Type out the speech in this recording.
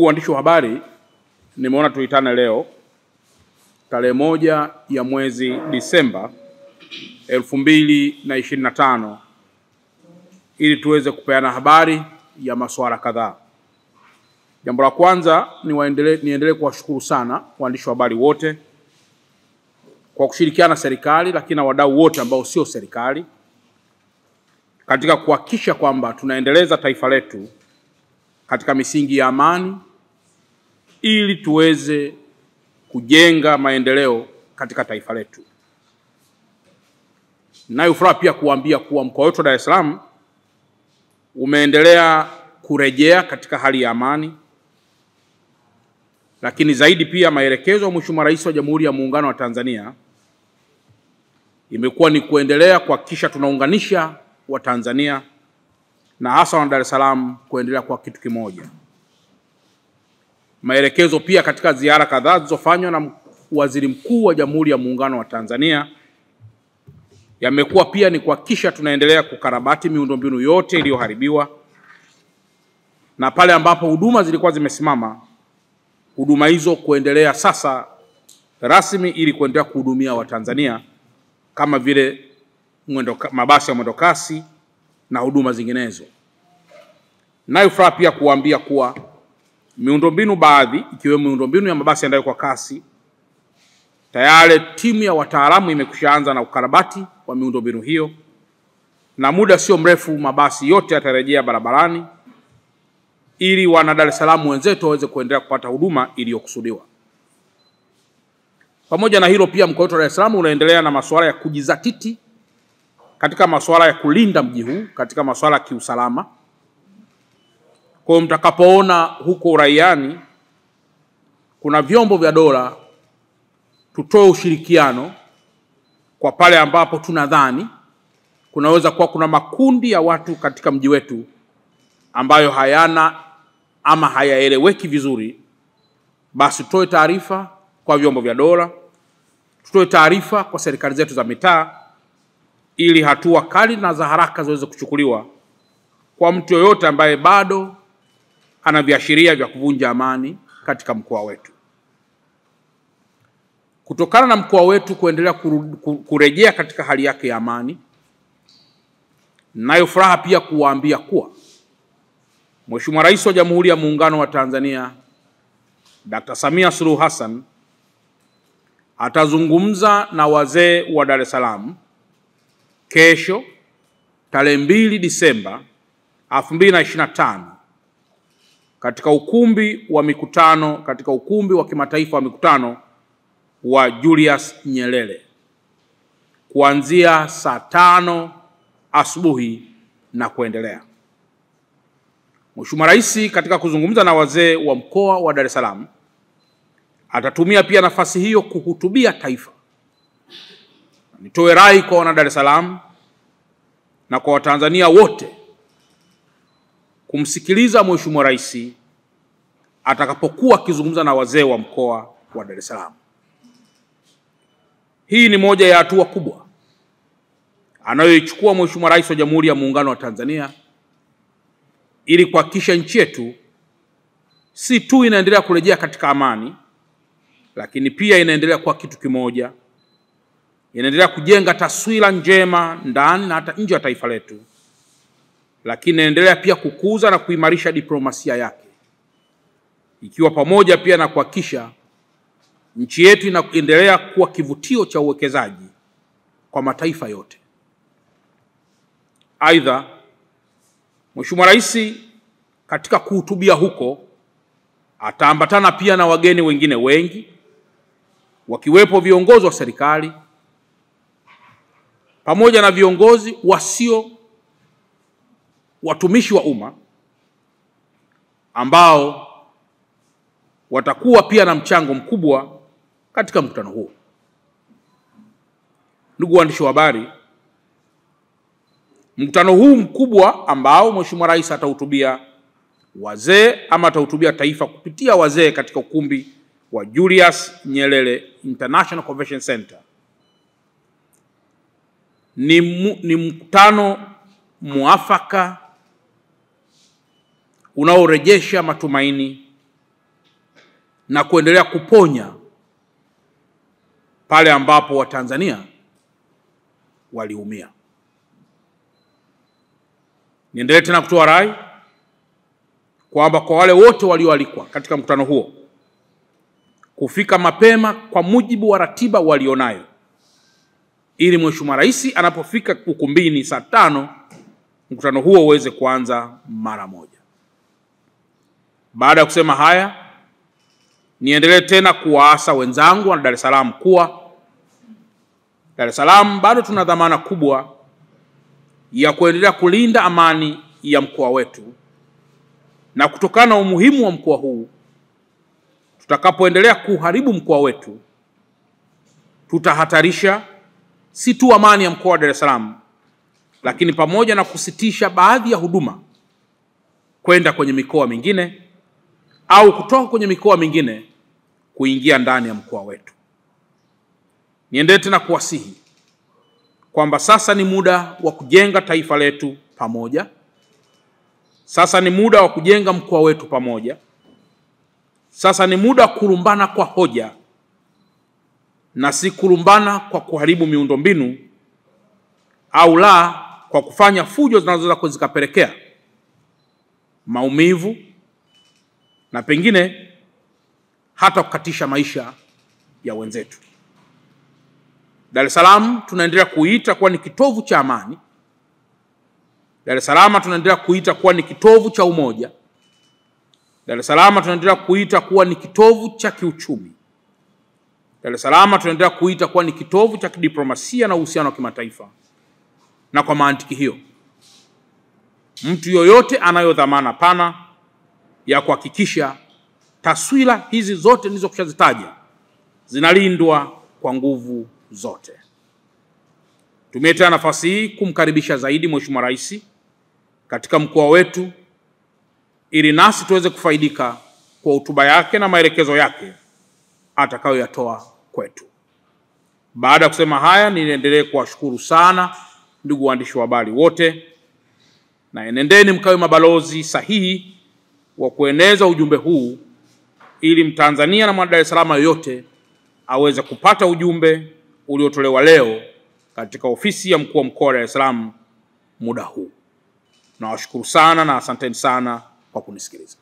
Ndugu waandishi wa habari, nimeona tuitane leo tarehe 1 ya mwezi Disemba 2025 ili tuweze kupeana habari ya masuala kadhaa. Jambo la kwanza niendelee kuwashukuru sana waandishi wa habari wote kwa kushirikiana na serikali, lakini na wadau wote ambao sio serikali katika kuhakikisha kwamba tunaendeleza taifa letu katika misingi ya amani ili tuweze kujenga maendeleo katika taifa letu. Nayo furaha pia kuambia kuwa mkoa wetu wa Dar es Salaam umeendelea kurejea katika hali ya amani, lakini zaidi pia maelekezo ya Mheshimiwa Rais wa Jamhuri ya Muungano wa Tanzania imekuwa ni kuendelea kuhakikisha tunaunganisha Watanzania na hasa wana Dar es Salaam kuendelea kwa kitu kimoja. Maelekezo pia katika ziara kadhaa zilizofanywa na Waziri Mkuu wa Jamhuri ya Muungano wa Tanzania yamekuwa pia ni kuhakikisha tunaendelea kukarabati miundombinu yote iliyoharibiwa, na pale ambapo huduma zilikuwa zimesimama, huduma hizo kuendelea sasa rasmi ili kuendelea kuhudumia Watanzania kama vile mabasi ya mwendokasi na huduma zinginezo. Nayo furaha pia kuambia kuwa miundombinu baadhi ikiwemo miundombinu ya mabasi yaendayo kwa kasi tayari timu ya wataalamu imekushaanza na ukarabati wa miundombinu hiyo, na muda sio mrefu mabasi yote yatarejea barabarani ili wana Dar es Salaam wenzetu waweze kuendelea kupata huduma iliyokusudiwa. Pamoja na hilo pia mkoa wetu wa Dar es Salaam unaendelea na masuala ya kujizatiti katika masuala ya kulinda mji huu katika masuala ya kiusalama. Kwa mtakapoona huko uraiani kuna vyombo vya dola, tutoe ushirikiano kwa pale ambapo tunadhani kunaweza kuwa kuna makundi ya watu katika mji wetu ambayo hayana ama hayaeleweki vizuri, basi tutoe taarifa kwa vyombo vya dola, tutoe taarifa kwa serikali zetu za mitaa ili hatua kali na za haraka ziweze kuchukuliwa kwa mtu yoyote ambaye bado ana viashiria vya kuvunja amani katika mkoa wetu. Kutokana na mkoa wetu kuendelea kurejea katika hali yake ya amani, nayo furaha pia kuwaambia kuwa Mheshimiwa Rais wa Jamhuri ya Muungano wa Tanzania Dr. Samia Suluhu Hassan atazungumza na wazee wa Dar es Salaam kesho tarehe 2 Disemba 2025 katika ukumbi wa kimataifa wa mikutano wa Julius Nyerere kuanzia saa 5 asubuhi na kuendelea. Mheshimiwa Rais katika kuzungumza na wazee wa mkoa wa Dar es Salaam atatumia pia nafasi hiyo kuhutubia taifa. Nitoe rai kwa wana Dar es Salaam na kwa Watanzania wote kumsikiliza Mheshimiwa Rais atakapokuwa akizungumza na wazee wa mkoa wa Dar es Salaam. Hii ni moja ya hatua kubwa anayoichukua Mheshimiwa Rais wa Jamhuri ya Muungano wa Tanzania ili kuhakikisha nchi yetu si tu inaendelea kurejea katika amani, lakini pia inaendelea kuwa kitu kimoja, inaendelea kujenga taswira njema ndani na hata nje ya taifa letu, lakini inaendelea pia kukuza na kuimarisha diplomasia yake, ikiwa pamoja pia na kuhakikisha nchi yetu inaendelea kuwa kivutio cha uwekezaji kwa mataifa yote. Aidha, Mheshimiwa Rais katika kuhutubia huko ataambatana pia na wageni wengine wengi, wakiwepo viongozi wa serikali pamoja na viongozi wasio watumishi wa umma ambao watakuwa pia na mchango mkubwa katika mkutano huo. Ndugu waandishi wa habari, mkutano huu mkubwa ambao Mheshimiwa Rais atahutubia wazee ama atahutubia taifa kupitia wazee katika ukumbi wa Julius Nyerere International Convention Center ni mkutano muafaka unaorejesha matumaini na kuendelea kuponya pale ambapo Watanzania waliumia. Niendelee tena kutoa rai kwamba kwa wale wote walioalikwa katika mkutano huo kufika mapema kwa mujibu wa ratiba walionayo, ili Mheshimiwa Rais anapofika ukumbini saa 5 mkutano huo uweze kuanza mara moja. Baada ya kusema haya, niendelee tena kuwaasa wenzangu wa Dar es Salaam kuwa Dar es Salaam bado tuna dhamana kubwa ya kuendelea kulinda amani ya mkoa wetu, na kutokana na umuhimu wa mkoa huu, tutakapoendelea kuharibu mkoa wetu tutahatarisha si tu amani ya mkoa wa Dar es Salaam, lakini pamoja na kusitisha baadhi ya huduma kwenda kwenye mikoa mingine au kutoka kwenye mikoa mingine kuingia ndani ya mkoa wetu. Niendelee tena kuwasihi kwamba sasa ni muda wa kujenga taifa letu pamoja. Sasa ni muda wa kujenga mkoa wetu pamoja. Sasa ni muda wa kulumbana kwa hoja na si kulumbana kwa kuharibu miundombinu au la kwa kufanya fujo zinazoweza zikapelekea maumivu na pengine hata kukatisha maisha ya wenzetu. Dar es Salaam tunaendelea kuita kuwa ni kitovu cha amani. Dar es Salaam tunaendelea kuita kuwa ni kitovu cha umoja. Dar es Salaam tunaendelea kuita kuwa ni kitovu cha kiuchumi. Dar es Salaam tunaendelea kuita kuwa ni kitovu cha kidiplomasia na uhusiano wa kimataifa. Na kwa mantiki hiyo, mtu yoyote anayo dhamana pana ya kuhakikisha taswira hizi zote nilizokuzitaja zinalindwa kwa nguvu zote. Tumeita nafasi hii kumkaribisha zaidi Mheshimiwa Rais katika mkoa wetu ili nasi tuweze kufaidika kwa hotuba yake na maelekezo yake atakayoyatoa kwetu. Baada ya kusema haya, niendelee kuwashukuru sana ndugu waandishi wa habari wote, na enendeni mkawe mabalozi sahihi wa kueneza ujumbe huu ili Mtanzania na mwana Dar es Salaam yoyote aweze kupata ujumbe uliotolewa leo katika ofisi ya mkuu wa mkoa wa Dar es Salaam muda huu. Nawashukuru sana na asanteni sana kwa kunisikiliza.